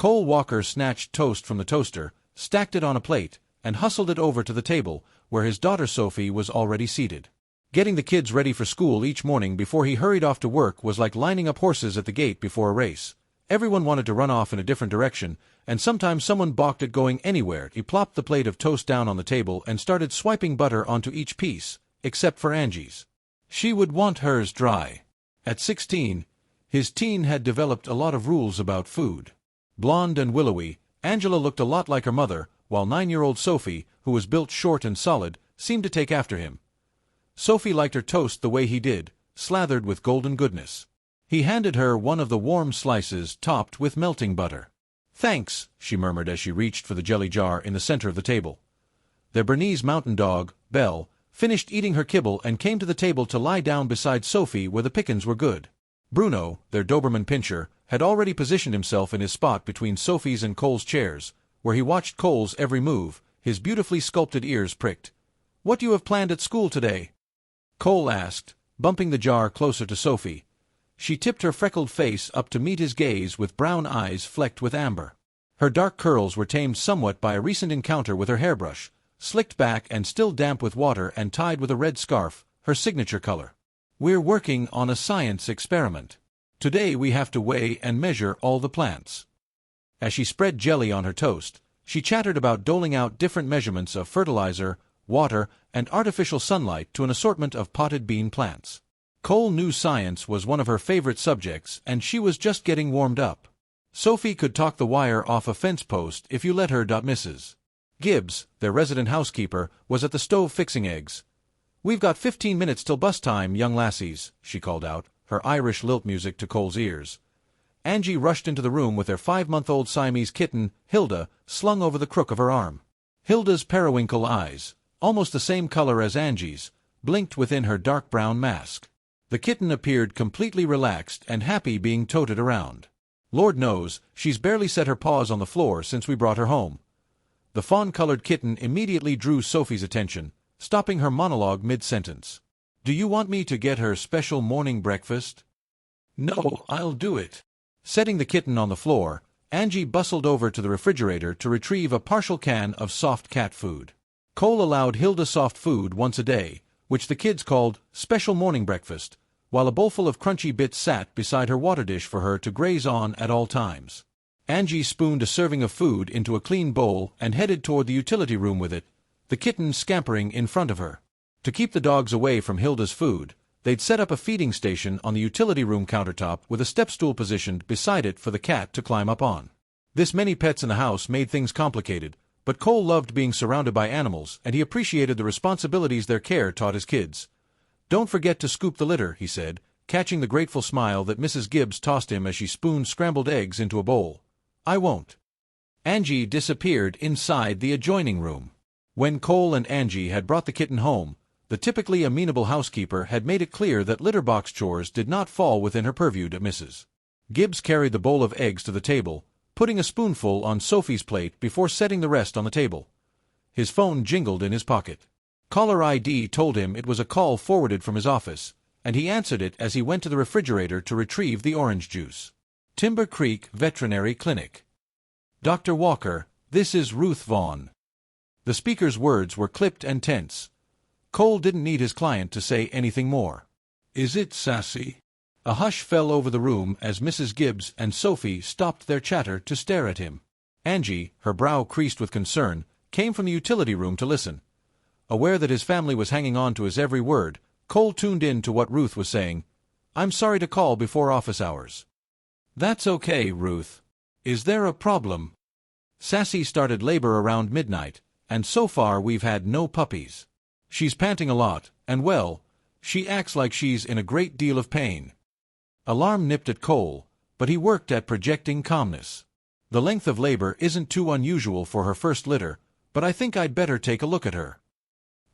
Cole Walker snatched toast from the toaster, stacked it on a plate, and hustled it over to the table, where his daughter Sophie was already seated. Getting the kids ready for school each morning before he hurried off to work was like lining up horses at the gate before a race. Everyone wanted to run off in a different direction, and sometimes someone balked at going anywhere. He plopped the plate of toast down on the table and started swiping butter onto each piece, except for Angie's. She would want hers dry. At 16, his teen had developed a lot of rules about food. Blonde and willowy, Angela looked a lot like her mother, while 9-year-old Sophie, who was built short and solid, seemed to take after him. Sophie liked her toast the way he did, slathered with golden goodness. He handed her one of the warm slices topped with melting butter. "Thanks," she murmured as she reached for the jelly jar in the center of the table. Their Bernese mountain dog, Belle, finished eating her kibble and came to the table to lie down beside Sophie where the pickings were good. Bruno, their Doberman pinscher, had already positioned himself in his spot between Sophie's and Cole's chairs, where he watched Cole's every move, his beautifully sculpted ears pricked. "What do you have planned at school today?" Cole asked, bumping the jar closer to Sophie. She tipped her freckled face up to meet his gaze with brown eyes flecked with amber. Her dark curls were tamed somewhat by a recent encounter with her hairbrush, slicked back and still damp with water and tied with a red scarf, her signature color. "We're working on a science experiment. Today we have to weigh and measure all the plants." As she spread jelly on her toast, she chattered about doling out different measurements of fertilizer, water, and artificial sunlight to an assortment of potted bean plants. Cole knew science was one of her favorite subjects, and she was just getting warmed up. Sophie could talk the wire off a fence post if you let her. Mrs. Gibbs, their resident housekeeper, was at the stove fixing eggs. "We've got 15 minutes till bus time, young lassies," she called out, her Irish lilt music to Cole's ears. Angie rushed into the room with their 5-month-old Siamese kitten, Hilda, slung over the crook of her arm. Hilda's periwinkle eyes, almost the same color as Angie's, blinked within her dark brown mask. The kitten appeared completely relaxed and happy being toted around. "Lord knows, she's barely set her paws on the floor since we brought her home." The fawn-colored kitten immediately drew Sophie's attention, stopping her monologue mid-sentence. "Do you want me to get her special morning breakfast?" "No, I'll do it." Setting the kitten on the floor, Angie bustled over to the refrigerator to retrieve a partial can of soft cat food. Cole allowed Hilda soft food once a day, which the kids called special morning breakfast, while a bowlful of crunchy bits sat beside her water dish for her to graze on at all times. Angie spooned a serving of food into a clean bowl and headed toward the utility room with it, the kitten scampering in front of her. To keep the dogs away from Hilda's food, they'd set up a feeding station on the utility room countertop with a step stool positioned beside it for the cat to climb up on. This many pets in the house made things complicated, but Cole loved being surrounded by animals, and he appreciated the responsibilities their care taught his kids. "Don't forget to scoop the litter," he said, catching the grateful smile that Mrs. Gibbs tossed him as she spooned scrambled eggs into a bowl. "I won't." Angie disappeared inside the adjoining room. When Cole and Angie had brought the kitten home, the typically amenable housekeeper had made it clear that litter box chores did not fall within her purview. Mrs. Gibbs carried the bowl of eggs to the table, putting a spoonful on Sophie's plate before setting the rest on the table. His phone jingled in his pocket. Caller ID told him it was a call forwarded from his office, and he answered it as he went to the refrigerator to retrieve the orange juice. Timber Creek Veterinary Clinic. "Dr. Walker, this is Ruth Vaughn." The speaker's words were clipped and tense. Cole didn't need his client to say anything more. "Is it sassy?" A hush fell over the room as Mrs. Gibbs and Sophie stopped their chatter to stare at him. Angie, her brow creased with concern, came from the utility room to listen. Aware that his family was hanging on to his every word, Cole tuned in to what Ruth was saying. "I'm sorry to call before office hours." "That's okay, Ruth. Is there a problem?" "Sassy started labor around midnight, and so far we've had no puppies. She's panting a lot, and well, she acts like she's in a great deal of pain." Alarm nipped at Cole, but he worked at projecting calmness. "The length of labor isn't too unusual for her first litter, but I think I'd better take a look at her."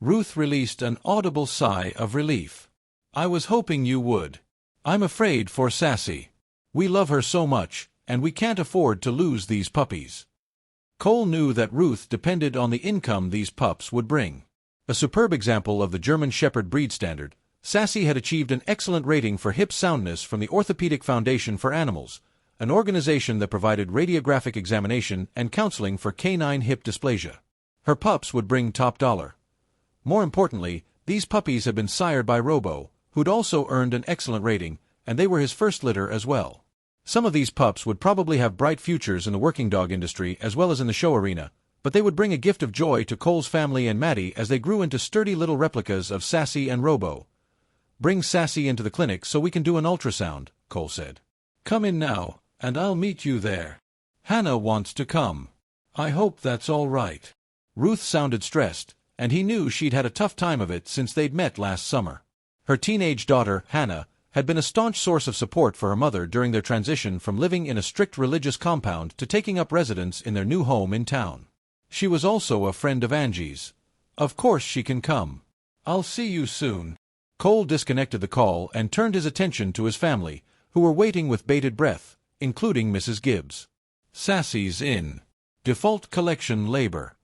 Ruth released an audible sigh of relief. "I was hoping you would. I'm afraid for Sassy. We love her so much, and we can't afford to lose these puppies." Cole knew that Ruth depended on the income these pups would bring. A superb example of the German Shepherd breed standard, Sassy had achieved an excellent rating for hip soundness from the Orthopedic Foundation for Animals, an organization that provided radiographic examination and counseling for canine hip dysplasia. Her pups would bring top dollar. More importantly, these puppies had been sired by Robo, who'd also earned an excellent rating, and they were his first litter as well. Some of these pups would probably have bright futures in the working dog industry as well as in the show arena, but they would bring a gift of joy to Cole's family and Maddie as they grew into sturdy little replicas of Sassy and Robo. "Bring Sassy into the clinic so we can do an ultrasound," Cole said. "Come in now, and I'll meet you there. Hannah wants to come. I hope that's all right." Ruth sounded stressed, and he knew she'd had a tough time of it since they'd met last summer. Her teenage daughter, Hannah, had been a staunch source of support for her mother during their transition from living in a strict religious compound to taking up residence in their new home in town. She was also a friend of Angie's. "Of course she can come. I'll see you soon." Cole disconnected the call and turned his attention to his family, who were waiting with bated breath, including Mrs. Gibbs. "Sassy's in. Default collection labor."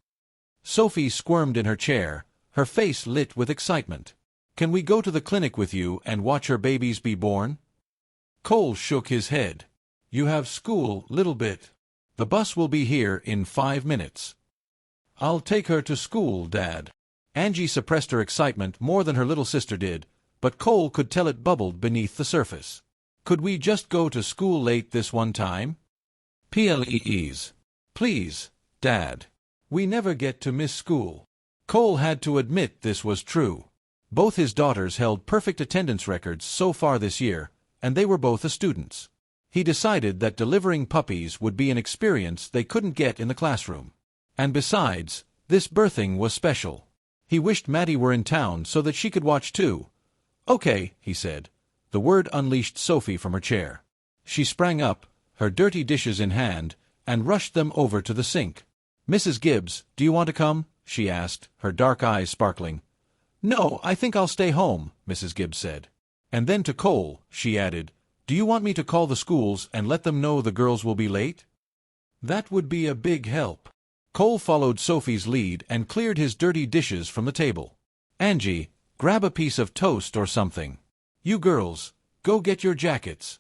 Sophie squirmed in her chair, her face lit with excitement. "Can we go to the clinic with you and watch her babies be born?" Cole shook his head. "You have school, little bit. The bus will be here in 5 minutes." "I'll take her to school, Dad." Angie suppressed her excitement more than her little sister did, but Cole could tell it bubbled beneath the surface. "Could we just go to school late this one time? Please. Please, Dad. We never get to miss school." Cole had to admit this was true. Both his daughters held perfect attendance records so far this year, and they were both the students. He decided that delivering puppies would be an experience they couldn't get in the classroom. And besides, this birthing was special. He wished Maddie were in town so that she could watch too. "Okay," he said. The word unleashed Sophie from her chair. She sprang up, her dirty dishes in hand, and rushed them over to the sink. "Mrs. Gibbs, do you want to come?" she asked, her dark eyes sparkling. "No, I think I'll stay home," Mrs. Gibbs said. And then to Cole, she added, "Do you want me to call the schools and let them know the girls will be late?" "That would be a big help." Cole followed Sophie's lead and cleared his dirty dishes from the table. "Angie, grab a piece of toast or something. You girls, go get your jackets."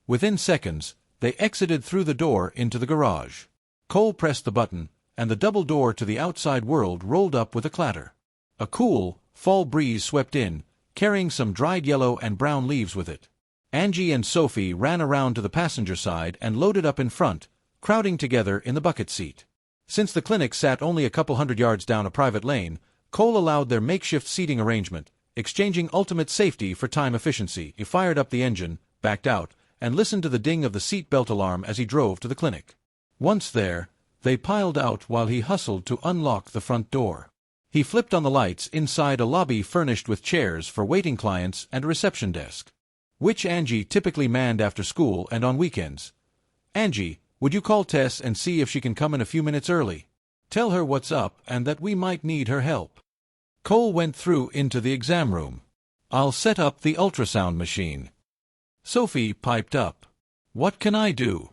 Within seconds, they exited through the door into the garage. Cole pressed the button, and the double door to the outside world rolled up with a clatter. A cool, fall breeze swept in, carrying some dried yellow and brown leaves with it. Angie and Sophie ran around to the passenger side and loaded up in front, crowding together in the bucket seat. Since the clinic sat only a couple hundred yards down a private lane, Cole allowed their makeshift seating arrangement, exchanging ultimate safety for time efficiency. He fired up the engine, backed out, and listened to the ding of the seat belt alarm as he drove to the clinic. Once there, they piled out while he hustled to unlock the front door. He flipped on the lights inside a lobby furnished with chairs for waiting clients and a reception desk, which Angie typically manned after school and on weekends. "Angie, would you call Tess and see if she can come in a few minutes early? Tell her what's up and that we might need her help." Cole went through into the exam room. "I'll set up the ultrasound machine." Sophie piped up. "What can I do?"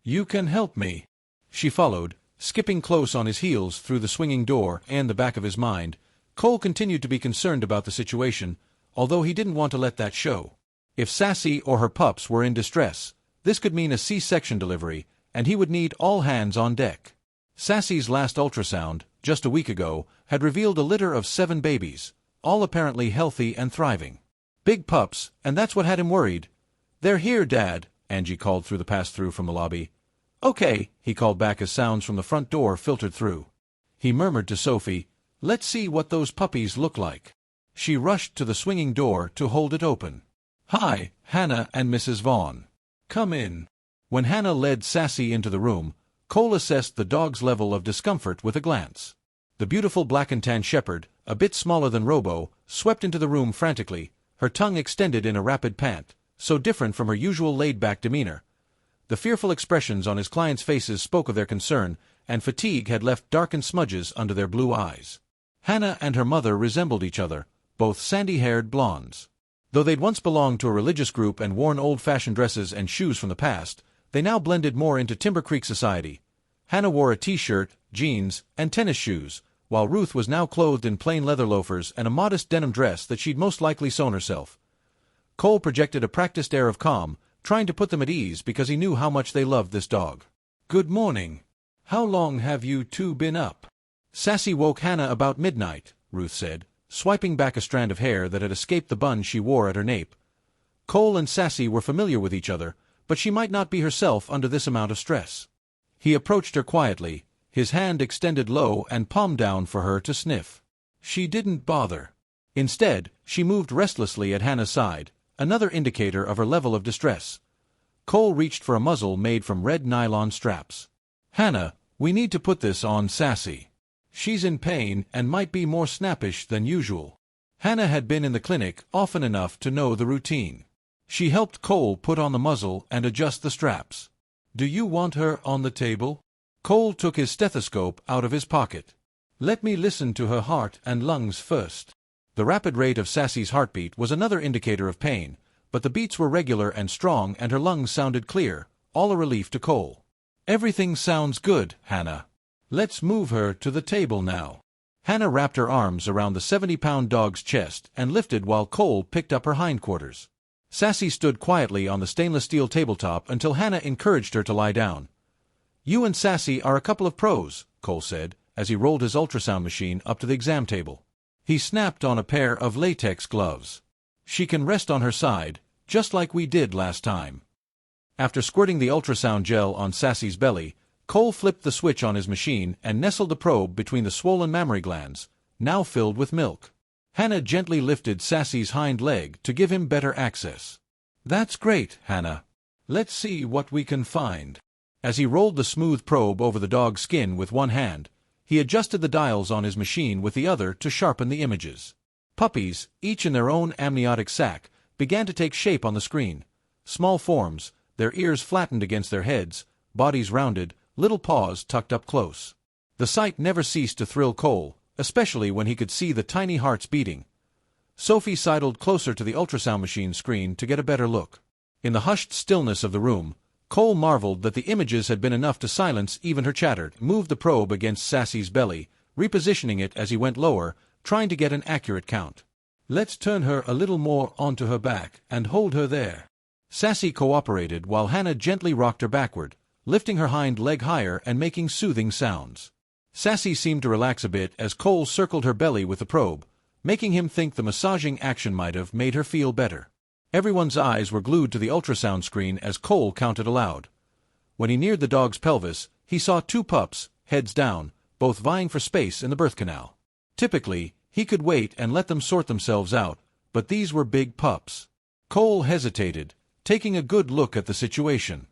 "You can help me." She followed, skipping close on his heels through the swinging door and the back of his mind. Cole continued to be concerned about the situation, although he didn't want to let that show. If Sassy or her pups were in distress, this could mean a C-section delivery, and he would need all hands on deck. Sassy's last ultrasound, just a week ago, had revealed a litter of 7 babies, all apparently healthy and thriving. Big pups, and that's what had him worried. "They're here, Dad," Angie called through the pass-through from the lobby. "Okay," he called back as sounds from the front door filtered through. He murmured to Sophie, "Let's see what those puppies look like." She rushed to the swinging door to hold it open. "Hi, Hannah and Mrs. Vaughn. Come in." When Hannah led Sassy into the room, Cole assessed the dog's level of discomfort with a glance. The beautiful black and tan shepherd, a bit smaller than Robo, swept into the room frantically, her tongue extended in a rapid pant, so different from her usual laid-back demeanor. The fearful expressions on his clients' faces spoke of their concern, and fatigue had left darkened smudges under their blue eyes. Hannah and her mother resembled each other, both sandy-haired blondes. Though they'd once belonged to a religious group and worn old-fashioned dresses and shoes from the past, they now blended more into Timber Creek society. Hannah wore a t-shirt, jeans, and tennis shoes, while Ruth was now clothed in plain leather loafers and a modest denim dress that she'd most likely sewn herself. Cole projected a practiced air of calm, trying to put them at ease because he knew how much they loved this dog. "Good morning. How long have you two been up?" "Sassy woke Hannah about midnight," Ruth said, swiping back a strand of hair that had escaped the bun she wore at her nape. Cole and Sassy were familiar with each other, but she might not be herself under this amount of stress. He approached her quietly, his hand extended low and palm down for her to sniff. She didn't bother. Instead, she moved restlessly at Hannah's side, another indicator of her level of distress. Cole reached for a muzzle made from red nylon straps. "Hannah, we need to put this on Sassy. She's in pain and might be more snappish than usual." Hannah had been in the clinic often enough to know the routine. She helped Cole put on the muzzle and adjust the straps. "Do you want her on the table?" Cole took his stethoscope out of his pocket. "Let me listen to her heart and lungs first." The rapid rate of Sassy's heartbeat was another indicator of pain, but the beats were regular and strong and her lungs sounded clear, all a relief to Cole. "Everything sounds good, Hannah. Let's move her to the table now." Hannah wrapped her arms around the 70-pound dog's chest and lifted while Cole picked up her hindquarters. Sassy stood quietly on the stainless steel tabletop until Hannah encouraged her to lie down. "You and Sassy are a couple of pros," Cole said, as he rolled his ultrasound machine up to the exam table. He snapped on a pair of latex gloves. "She can rest on her side, just like we did last time." After squirting the ultrasound gel on Sassy's belly, Cole flipped the switch on his machine and nestled the probe between the swollen mammary glands, now filled with milk. Hannah gently lifted Sassy's hind leg to give him better access. "That's great, Hannah. Let's see what we can find." As he rolled the smooth probe over the dog's skin with one hand, he adjusted the dials on his machine with the other to sharpen the images. Puppies, each in their own amniotic sac, began to take shape on the screen. Small forms, their ears flattened against their heads, bodies rounded, little paws tucked up close. The sight never ceased to thrill Cole, especially when he could see the tiny hearts beating. Sophie sidled closer to the ultrasound machine screen to get a better look. In the hushed stillness of the room, Cole marveled that the images had been enough to silence even her chatter. Moved the probe against Sassy's belly, repositioning it as he went lower, trying to get an accurate count. "Let's turn her a little more onto her back and hold her there." Sassy cooperated while Hannah gently rocked her backward, lifting her hind leg higher and making soothing sounds. Sassy seemed to relax a bit as Cole circled her belly with the probe, making him think the massaging action might have made her feel better. Everyone's eyes were glued to the ultrasound screen as Cole counted aloud. When he neared the dog's pelvis, he saw two pups, heads down, both vying for space in the birth canal. Typically, he could wait and let them sort themselves out, but these were big pups. Cole hesitated, taking a good look at the situation.